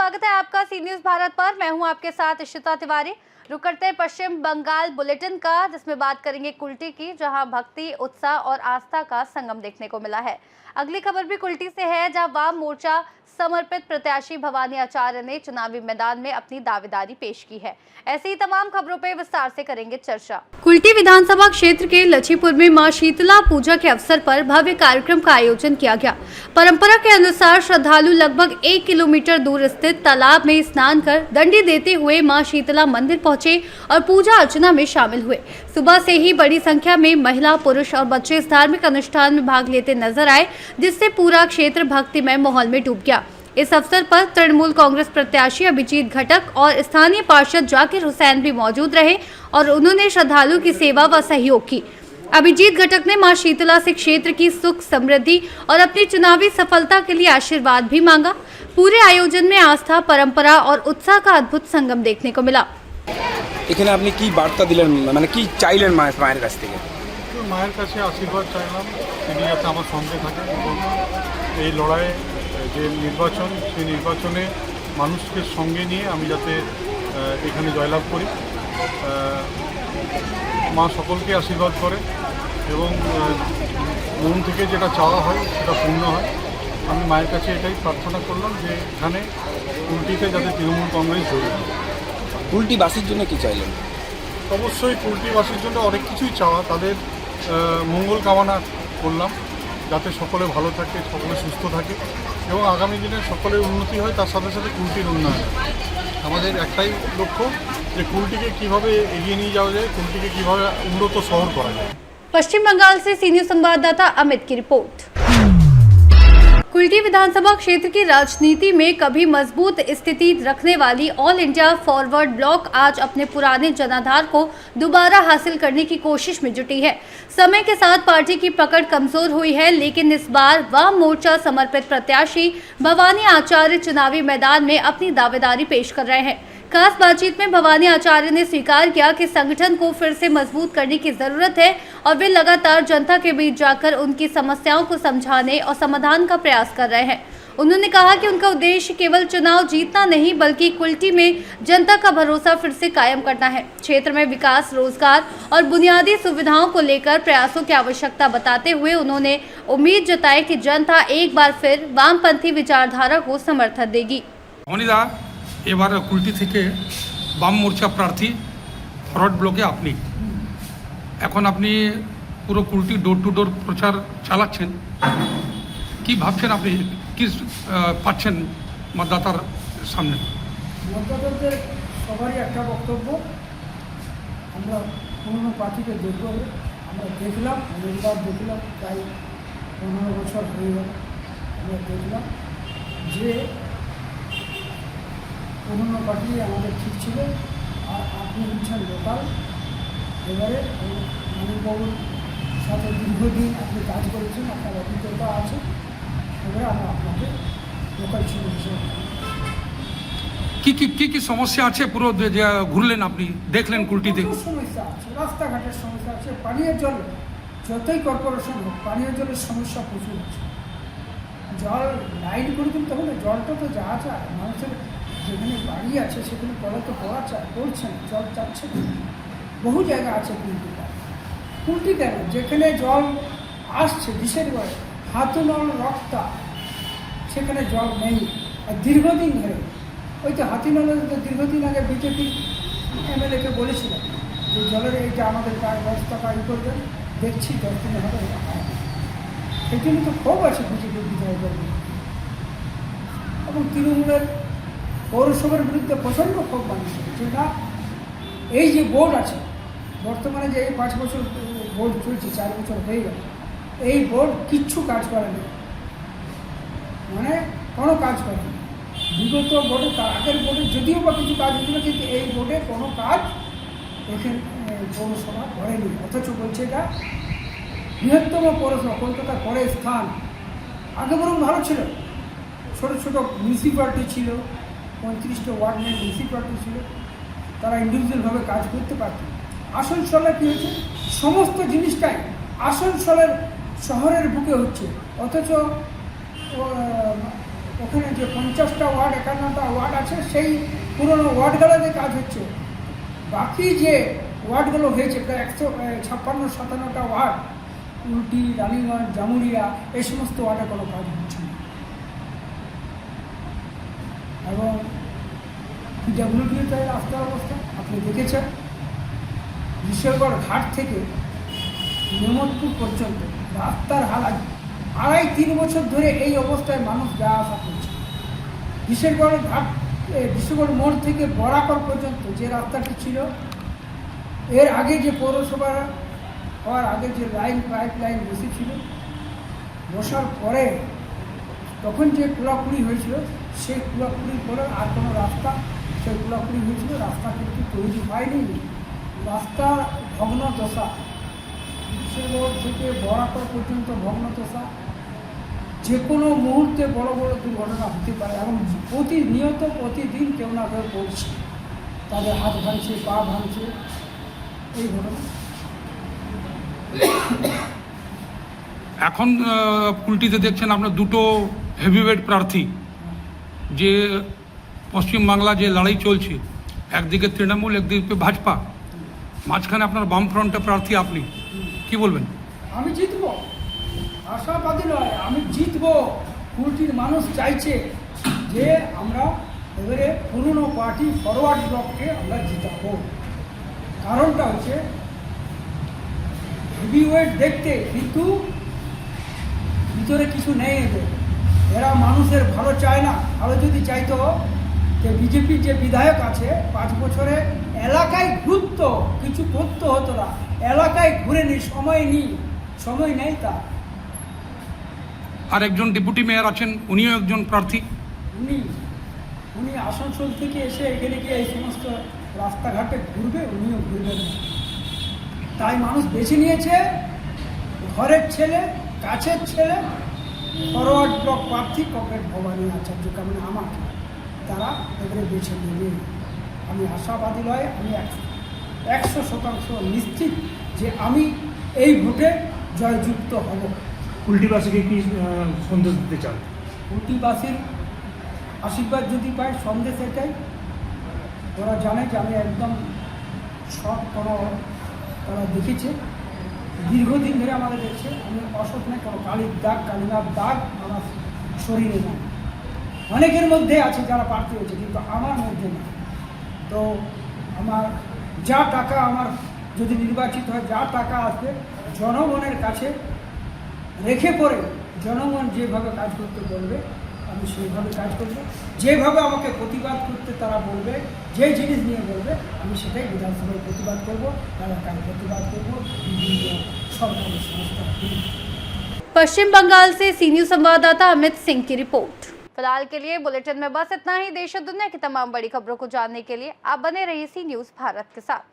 स्वागत है आपका सी न्यूज भारत पर। मैं हूं आपके साथ इशिता तिवारी। रुक करते हैं पश्चिम बंगाल बुलेटिन का, जिसमें बात करेंगे कुल्टी की, जहां भक्ति, उत्साह और आस्था का संगम देखने को मिला है। अगली खबर भी कुल्टी से है, जहां वाम मोर्चा समर्पित प्रत्याशी भवानी आचार्य ने चुनावी मैदान में अपनी दावेदारी पेश की है। ऐसी ही तमाम खबरों पे विस्तार से करेंगे चर्चा। कुल्टी विधानसभा क्षेत्र के लछीपुर में मां शीतला पूजा के अवसर पर भव्य कार्यक्रम का आयोजन किया गया। परंपरा के अनुसार श्रद्धालु लगभग 1 किलोमीटर दूर स्थित तालाब में स्नान कर दंडी देते हुए मां शीतला मंदिर पहुंचे और पूजा अर्चना में शामिल हुए। सुबह से ही बड़ी संख्या में महिला, पुरुष और बच्चे इस धार्मिक अनुष्ठान में भाग लेते नजर आए, जिससे पूरा क्षेत्र भक्तिमय माहौल में डूब गया। इस अवसर पर तृणमूल कांग्रेस प्रत्याशी अभिजीत घटक और स्थानीय पार्षद जाकिर हुसैन भी मौजूद रहे और उन्होंने श्रद्धालु की सेवा व सहयोग की। अभिजीत घटक ने मां शीतला से क्षेत्र की सुख, समृद्धि और अपनी चुनावी सफलता के लिए आशीर्वाद भी मांगा। पूरे आयोजन में आस्था, परंपरा और उत्साह का अद्भुत संगम देखने को मिला। এখানে আপনি কি বার্তা দিলেন, মানে কি চাইলেন মায়ের কাছ থেকে? মায়ের কাছে আশীর্বাদ চাইলাম, তিনি যাতে আমার সঙ্গে থাকেন এবং এই লড়াইয়ে যে নির্বাচন, সেই নির্বাচনে মানুষকে সঙ্গে নিয়ে আমি যাতে এখানে জয়লাভ করি। মা সকলকে আশীর্বাদ করে এবং মন থেকে যেটা চাওয়া হয় সেটা পূর্ণ হয়। আমি মায়ের কাছে এটাই প্রার্থনা করলাম যে এখানে কুলটিতে যাতে তৃণমূল কংগ্রেস জয়ী হয়। কুলটিবাসীর জন্য কি চাইলেন? অবশ্যই কুলটিবাসীর জন্য অনেক কিছুই চাওয়া, তাদের মঙ্গল কামনা করলাম যাতে সকলে ভালো থাকে, সকলে সুস্থ থাকে এবং আগামী দিনে সকলের উন্নতি হয়, তার সাথে সাথে কুলটির উন্নয়ন। আমাদের একটাই লক্ষ্য যে কুলটিকে কীভাবে এগিয়ে নিয়ে যাওয়া যায়, কুলটিকে কীভাবে উন্নত শহর করা যায়। पश्चिम बंगाल से सीनियर संवाददाता अमित की रिपोर्ट। कुल्टी विधानसभा क्षेत्र की राजनीति में कभी मजबूत स्थिति रखने वाली ऑल इंडिया फॉरवर्ड ब्लॉक आज अपने पुराने जनाधार को दोबारा हासिल करने की कोशिश में जुटी है। समय के साथ पार्टी की पकड़ कमजोर हुई है, लेकिन इस बार वाम मोर्चा समर्पित प्रत्याशी भवानी आचार्य चुनावी मैदान में अपनी दावेदारी पेश कर रहे हैं। खास बातचीत में भवानी आचार्य ने स्वीकार किया कि संगठन को फिर से मजबूत करने की जरूरत है और वे लगातार जनता के बीच जाकर उनकी समस्याओं को समझाने और समाधान का प्रयास कर रहे हैं। उन्होंने कहा कि उनका उद्देश्य केवल चुनाव जीतना नहीं, बल्कि कुल्टी में जनता का भरोसा फिर से कायम करना है। क्षेत्र में विकास, रोजगार और बुनियादी सुविधाओं को लेकर प्रयासों की आवश्यकता बताते हुए उन्होंने उम्मीद जताई कि जनता एक बार फिर वामपंथी विचारधारा को समर्थन देगी। এবার কুলটি থেকে বাম মোর্চা প্রার্থী ফরওয়ার্ড ব্লকে আপনি এখন আপনি পুরো কুলটি ডোর টু ডোর প্রচার চালাচ্ছেন, কি ভাবছেন আপনি, কি পাচ্ছেন মতদাতার সামনে? মতদাতাদের সবারই একটা বক্তব্য, আমরা পুরনো প্রার্থীকে দেখব, আমরা দেখলাম, অনেকবার দেখলাম, প্রায় 15 বছর হয়ে গেল। আমরা দেখলাম যে পুরনো পার্টি আমাদের ঠিক ছিল, আর আপনি হচ্ছেন লোকাল। এবারে মানিকবাবুর সাথে দীর্ঘদিন আপনি কাজ করেছেন, আপনার অভিজ্ঞতা আছে, এবারে আমরা আপনাকে লোকাল ছিল হিসেবে। কি সমস্যা আছে পুরো যে ঘুরলেন আপনি, দেখলেন কুলটিতে? সমস্যা আছে, রাস্তাঘাটের সমস্যা আছে, পানীয় জল, যতই কর্পোরেশন হোক পানীয় জলের সমস্যা প্রচুর আছে। জল লাইন করে দিন, তখন জলটা তো যা যায় মানুষের যেখানে বাড়ি আছে সেখানে কলে তো পড়ছে না, জল চাচ্ছে না। বহু জায়গা আছে কুলটি কেন, যেখানে জল আসছে বিশেষ করে হাতুনল, রক্তা, সেখানে জল নেই আর দীর্ঘদিন ধরে। ওই তো হাতিনলের দীর্ঘদিন আগে বিজেপি এমএলএকে বলেছিলাম যে জলের এইটা আমাদের প্রায় 10 টাকা করবেন, দেখছি 10 দিন হবে। সেই জন্য তো ক্ষোভ আছে বিজেপির বিধায়কের এবং তৃণমূলের পৌরসভার বিরুদ্ধে প্রচণ্ড ক্ষোভ মানুষের, যে না এই যে বোর্ড আছে বর্তমানে, যে এই 5 বছর বোর্ড চলছে, 4 বছর হয়ে গেল, এই বোর্ড কিচ্ছু কাজ করেনি, মানে কোনো কাজ করেনি। বিগত বোর্ডে, তার আগের বোর্ডে যদিও বা কিছু কাজ হয়েছিল, কিন্তু এই বোর্ডে কোনো কাজ এখানে পৌরসভা করেনি। অথচ বলছে এটা বৃহত্তম পৌরসভা, কলকাতার পরে স্থান। আগে বরং ভালো ছিল, ছোটো ছোটো মিউনিসিপ্যালিটি ছিল, 35টা ওয়ার্ড নিয়ে মিউনিসিপ্যালিটি ছিল, তারা ইন্ডিভিজুয়ালভাবে কাজ করতে পারত। আসানসোলে কী হয়েছে, সমস্ত জিনিসটাই আসানসোলের শহরের বুকে হচ্ছে, অথচ ওখানে যে 50টা ওয়ার্ড 51টা ওয়ার্ড আছে সেই পুরনো ওয়ার্ডগুলোতে কাজ হচ্ছে। বাকি যে ওয়ার্ডগুলো হয়েছে প্রায় 156-57টা ওয়ার্ড, কুলটি, রানীগঞ্জ, জামুরিয়া, এই সমস্ত ওয়ার্ডে কোনো কাজ হচ্ছে না। এবং পিডাব্লিউডিতে রাস্তার অবস্থা আপনি দেখেছেন, বিশ্বগড় ঘাট থেকে নেমতপুর পর্যন্ত রাস্তার হাল 2.5-3 বছর ধরে এই অবস্থায় মানুষ যাওয়া আসা করছে। বিশ্বগড় ঘাট, বিশ্বগড় মোড় থেকে বরাকর পর্যন্ত যে রাস্তাটি ছিল, এর আগে যে পৌরসভা হওয়ার আগে যে পাইপ লাইন বসেছিল, বসার পরে তখন যে কুড়াকুড়ি হয়েছিল, সেই কুড়াকুড়ির পরে আর কোনো রাস্তা, সেই কুড়াকুড়ি হয়েছিল, রাস্তা কিন্তু তৈরি হয়নি। রাস্তা ভগ্ন দশা, বিশ্বগড় থেকে বরাকর পর্যন্ত ভগ্ন দশা। যে কোনো মুহূর্তে বড় বড় দুর্ঘটনা হতে পারে এবং প্রতিনিয়ত প্রতিদিন কেউ না কেউ পড়ছে, তাদের হাত ভাঙছে, পা ভাঙছে, এই ঘটনা। এখন কুলটিতে দেখছেন আপনার দুটো হেভিওয়েট প্রার্থী, যে পশ্চিমবাংলা যে লড়াই চলছে, একদিকে তৃণমূল, একদিকে ভাজপা, মাঝখানে আপনার বামফ্রন্টে প্রার্থী আপনি, কি বলবেন? আমি জিতব, আশাবাদী নয়, আমি জিতব। কুলটির মানুষ চাইছে যে আমরা এবারে পুরনো পার্টি ফরওয়ার্ড ব্লককে আমরা জিতাবো। কারণটা হচ্ছে হেভিওয়েট দেখতে, কিন্তু ভিতরে কিছু নেই এদের। এরা মানুষের ভালো চায় না। ভালো যদি চাইতো, যে বিজেপির যে বিধায়ক আছে 5 বছরে এলাকায় ঘুরতো, কিছু করতে হতো না, এলাকায় ঘুরে নি, সময় নেই তা। আর একজন ডেপুটি মেয়র আছেন, উনিও একজন প্রার্থী। উনি আসানসোল থেকে এসে এখানে গিয়ে এই সমস্ত রাস্তাঘাটে ঘুরবে, উনিও ঘুরবেন না। তাই মানুষ বেছে নিয়েছে ঘরের ছেলে, কাছের ছেলে, ফরওয়ার্ড ব্লক প্রার্থী কমরেড ভবানী আচার্যকে, মানে আমাকে তারা এবারে বেছে নেবে। আমি আশাবাদী নয়, আমি 100% নিশ্চিত যে আমি এই ভোটে জয়যুক্ত হব। কুলটিবাসীকে কি সন্দেশ দিতে চান? কুলটিবাসীর আশীর্বাদ যদি পাই, সন্দেশ এটাই, ওরা জানে যে আমি একদম সৎ, কোনো তারা দেখেছে, দীর্ঘদিন ধরে আমাদের দেখছে আমি অসৎ নয়, কোনো কালির দাগ, কালিমার দাগ আমার শরীরে না। অনেকের মধ্যে আছে যারা প্রার্থী হয়েছে, কিন্তু আমার মধ্যে না। তো আমার যা টাকা, আমার যদি নির্বাচিত হয়, যা টাকা আসবে জনগণের কাছে রেখে পড়ে জনগণ যেভাবে কাজ করতে বলবে আমি সেইভাবে কাজ করব। যেভাবে আমাকে প্রতিবাদ করতে তারা বলবে, যে জিনিস নিয়ে বলবে, আমি সেটাই বিধানসভায় প্রতিবাদ করব, এলাকায় প্রতিবাদ করব, বিভিন্ন সরকারি সংস্থা। पश्चिम बंगाल से सी न्यूज संवाददाता अमित सिंह की रिपोर्ट। फिलहाल के लिए बुलेटिन में बस इतना ही। देश और दुनिया की तमाम बड़ी खबरों को जानने के लिए आप बने रहिए सी न्यूज भारत के साथ।